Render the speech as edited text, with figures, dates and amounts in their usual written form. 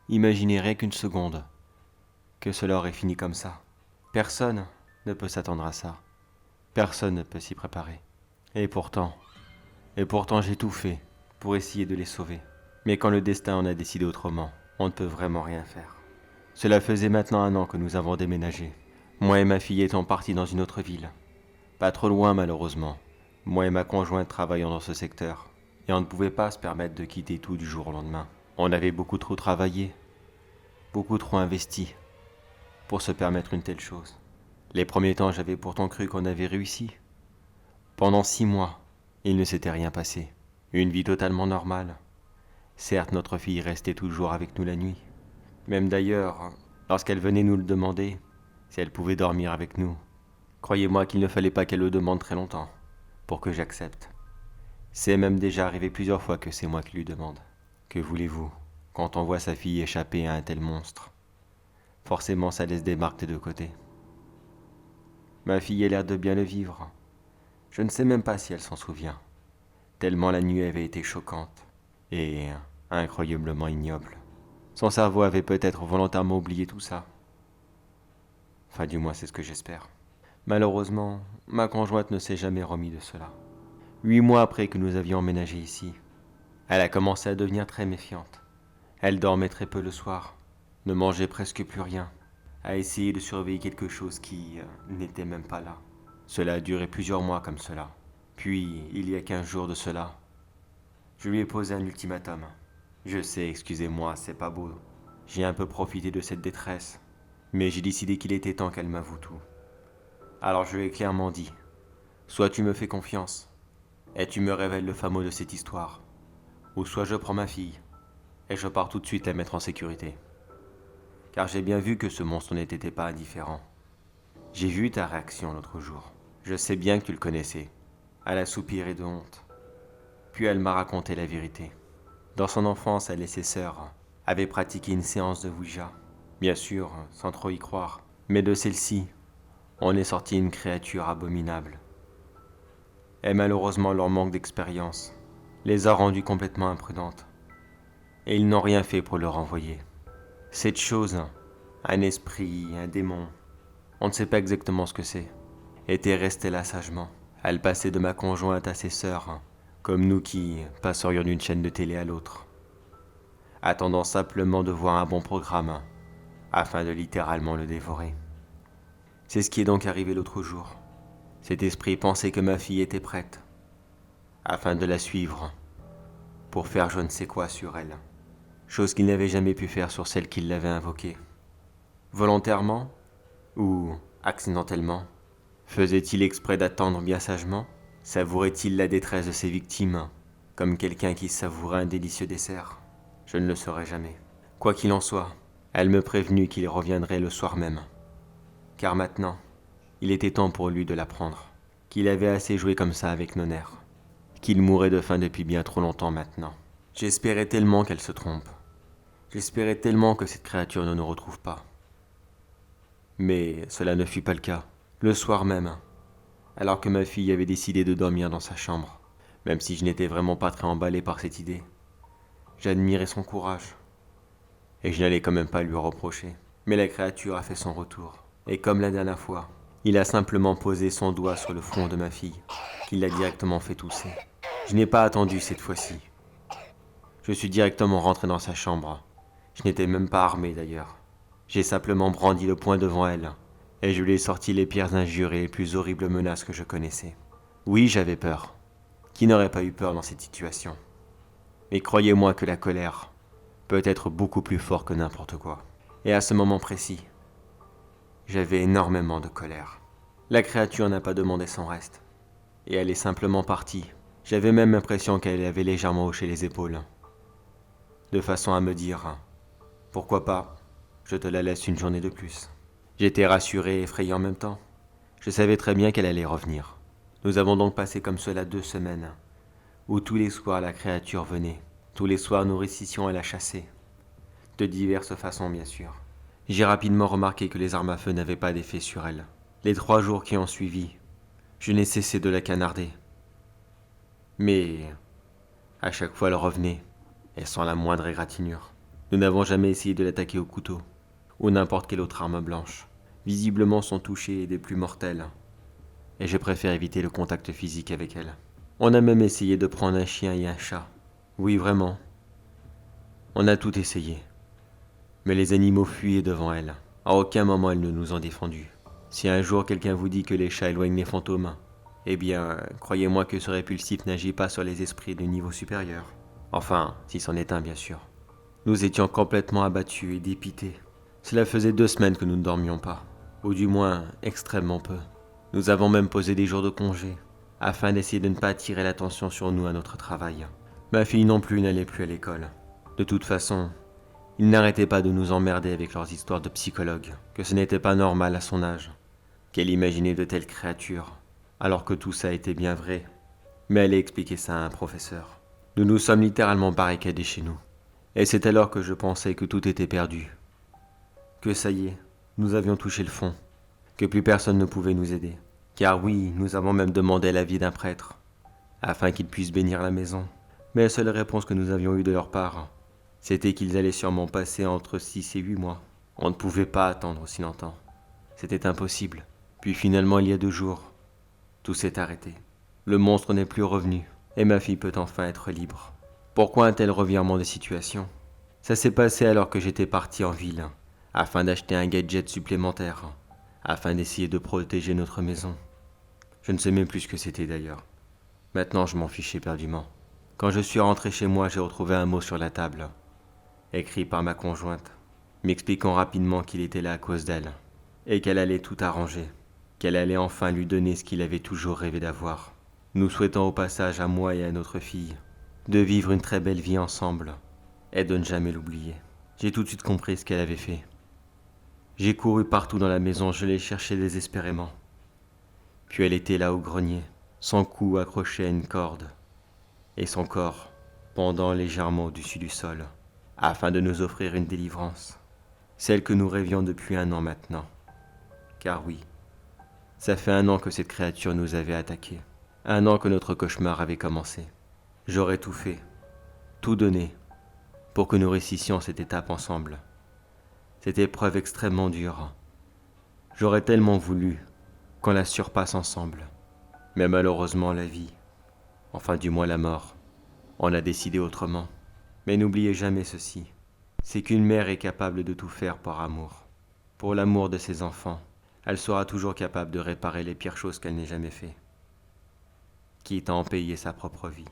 Imaginez rien qu'une seconde que cela aurait fini comme ça. Personne ne peut s'attendre à ça. Personne ne peut s'y préparer. Et pourtant, j'ai tout fait pour essayer de les sauver. Mais quand le destin en a décidé autrement, on ne peut vraiment rien faire. Cela faisait maintenant 1 an que nous avons déménagé. Moi et ma fille étant partis dans une autre ville. Pas trop loin malheureusement. Moi et ma conjointe travaillant dans ce secteur. Et on ne pouvait pas se permettre de quitter tout du jour au lendemain. On avait beaucoup trop travaillé, beaucoup trop investi pour se permettre une telle chose. Les premiers temps, j'avais pourtant cru qu'on avait réussi. Pendant 6 mois, il ne s'était rien passé. Une vie totalement normale. Certes, notre fille restait toujours avec nous la nuit. Même d'ailleurs, lorsqu'elle venait nous le demander, si elle pouvait dormir avec nous, croyez-moi qu'il ne fallait pas qu'elle le demande très longtemps pour que j'accepte. C'est même déjà arrivé plusieurs fois que c'est moi qui lui demande. Que voulez-vous, quand on voit sa fille échapper à un tel monstre? Forcément, ça laisse des marques des deux côtés. Ma fille a l'air de bien le vivre. Je ne sais même pas si elle s'en souvient, tellement la nuit avait été choquante et incroyablement ignoble. Son cerveau avait peut-être volontairement oublié tout ça. Enfin, du moins, c'est ce que j'espère. Malheureusement, ma conjointe ne s'est jamais remis de cela. 8 mois après que nous avions emménagé ici, elle a commencé à devenir très méfiante. Elle dormait très peu le soir, ne mangeait presque plus rien, a essayé de surveiller quelque chose qui n'était même pas là. Cela a duré plusieurs mois comme cela. Puis, il y a 15 jours de cela, je lui ai posé un ultimatum. Je sais, excusez-moi, c'est pas beau. J'ai un peu profité de cette détresse, mais j'ai décidé qu'il était temps qu'elle m'avoue tout. Alors je lui ai clairement dit, soit tu me fais confiance, et tu me révèles le fin mot de cette histoire, ou soit je prends ma fille, et je pars tout de suite la mettre en sécurité. Car j'ai bien vu que ce monstre n'était pas indifférent. J'ai vu ta réaction l'autre jour. Je sais bien que tu le connaissais. Elle a soupiré de honte. Puis elle m'a raconté la vérité. Dans son enfance, elle et ses sœurs avaient pratiqué une séance de Ouija. Bien sûr, sans trop y croire. Mais de celle-ci, on est sorti une créature abominable. Et malheureusement, leur manque d'expérience les a rendues complètement imprudentes. Et ils n'ont rien fait pour le renvoyer. Cette chose, un esprit, un démon, on ne sait pas exactement ce que c'est, était restée là sagement. Elle passait de ma conjointe à ses sœurs, comme nous qui passerions d'une chaîne de télé à l'autre, attendant simplement de voir un bon programme, afin de littéralement le dévorer. C'est ce qui est donc arrivé l'autre jour. Cet esprit pensait que ma fille était prête, afin de la suivre, pour faire je ne sais quoi sur elle, chose qu'il n'avait jamais pu faire sur celle qui l'avait invoquée. Volontairement ou accidentellement, faisait-il exprès d'attendre bien sagement? Savourait-il la détresse de ses victimes, comme quelqu'un qui savourait un délicieux dessert? Je ne le saurais jamais. Quoi qu'il en soit, elle me prévenut qu'il reviendrait le soir même. Car maintenant, il était temps pour lui de l'apprendre, qu'il avait assez joué comme ça avec nos nerfs, qu'il mourait de faim depuis bien trop longtemps maintenant. J'espérais tellement qu'elle se trompe. J'espérais tellement que cette créature ne nous retrouve pas. Mais cela ne fut pas le cas. Le soir même, alors que ma fille avait décidé de dormir dans sa chambre, même si je n'étais vraiment pas très emballé par cette idée, j'admirais son courage. Et je n'allais quand même pas lui reprocher. Mais la créature a fait son retour. Et comme la dernière fois, il a simplement posé son doigt sur le front de ma fille, qui l'a directement fait tousser. Je n'ai pas attendu cette fois-ci. Je suis directement rentré dans sa chambre. Je n'étais même pas armé d'ailleurs. J'ai simplement brandi le poing devant elle, et je lui ai sorti les pires injures et les plus horribles menaces que je connaissais. Oui, j'avais peur. Qui n'aurait pas eu peur dans cette situation? Mais croyez-moi que la colère peut être beaucoup plus fort que n'importe quoi. Et à ce moment précis, j'avais énormément de colère. La créature n'a pas demandé son reste, et elle est simplement partie. J'avais même l'impression qu'elle avait légèrement hoché les épaules, de façon à me dire « Pourquoi pas, je te la laisse une journée de plus ». J'étais rassuré et effrayé en même temps. Je savais très bien qu'elle allait revenir. Nous avons donc passé comme cela 2 semaines, où tous les soirs la créature venait. Tous les soirs nous réussissions à la chasser. De diverses façons bien sûr. J'ai rapidement remarqué que les armes à feu n'avaient pas d'effet sur elle. Les 3 jours qui ont suivi, je n'ai cessé de la canarder. Mais à chaque fois elle revenait, et sans la moindre égratignure. Nous n'avons jamais essayé de l'attaquer au couteau, ou n'importe quelle autre arme blanche. Visiblement son toucher est des plus mortels, et je préfère éviter le contact physique avec elle. On a même essayé de prendre un chien et un chat. Oui, vraiment. On a tout essayé. Mais les animaux fuyaient devant elle. À aucun moment elles ne nous ont défendus. Si un jour quelqu'un vous dit que les chats éloignent les fantômes, eh bien, croyez-moi que ce répulsif n'agit pas sur les esprits de niveau supérieur. Enfin, si c'en est un, bien sûr. Nous étions complètement abattus et dépités. Cela faisait 2 semaines que nous ne dormions pas, ou du moins extrêmement peu. Nous avons même posé des jours de congé, afin d'essayer de ne pas attirer l'attention sur nous à notre travail. Ma fille non plus n'allait plus à l'école. De toute façon, ils n'arrêtaient pas de nous emmerder avec leurs histoires de psychologues, que ce n'était pas normal à son âge, qu'elle imaginait de telles créatures, alors que tout ça était bien vrai. Mais elle a expliqué ça à un professeur. Nous nous sommes littéralement barricadés chez nous. Et c'est alors que je pensais que tout était perdu. Que ça y est, nous avions touché le fond. Que plus personne ne pouvait nous aider. Car oui, nous avons même demandé l'avis d'un prêtre, afin qu'il puisse bénir la maison. Mais la seule réponse que nous avions eue de leur part, c'était qu'ils allaient sûrement passer entre 6 et 8 mois. On ne pouvait pas attendre aussi longtemps. C'était impossible. Puis finalement, il y a 2 jours, tout s'est arrêté. Le monstre n'est plus revenu, et ma fille peut enfin être libre. Pourquoi un tel revirement de situation? Ça s'est passé alors que j'étais parti en ville, afin d'acheter un gadget supplémentaire, afin d'essayer de protéger notre maison. Je ne sais même plus ce que c'était d'ailleurs. Maintenant, je m'en fichais éperdument. Quand je suis rentré chez moi, j'ai retrouvé un mot sur la table, écrit par ma conjointe, m'expliquant rapidement qu'il était là à cause d'elle, et qu'elle allait tout arranger, qu'elle allait enfin lui donner ce qu'il avait toujours rêvé d'avoir. Nous souhaitons au passage à moi et à notre fille de vivre une très belle vie ensemble, et de ne jamais l'oublier. J'ai tout de suite compris ce qu'elle avait fait. J'ai couru partout dans la maison, je l'ai cherchée désespérément. Puis elle était là au grenier, son cou accroché à une corde, et son corps pendant légèrement au-dessus du sol, afin de nous offrir une délivrance, celle que nous rêvions depuis 1 an maintenant. Car oui, ça fait 1 an que cette créature nous avait attaqués, 1 an que notre cauchemar avait commencé. J'aurais tout fait, tout donné, pour que nous réussissions cette étape ensemble. Cette épreuve extrêmement dure. J'aurais tellement voulu qu'on la surpasse ensemble. Mais malheureusement la vie, enfin du moins la mort, en a décidé autrement. Mais n'oubliez jamais ceci, c'est qu'une mère est capable de tout faire par amour. Pour l'amour de ses enfants, elle sera toujours capable de réparer les pires choses qu'elle n'ait jamais fait, quitte à en payer sa propre vie.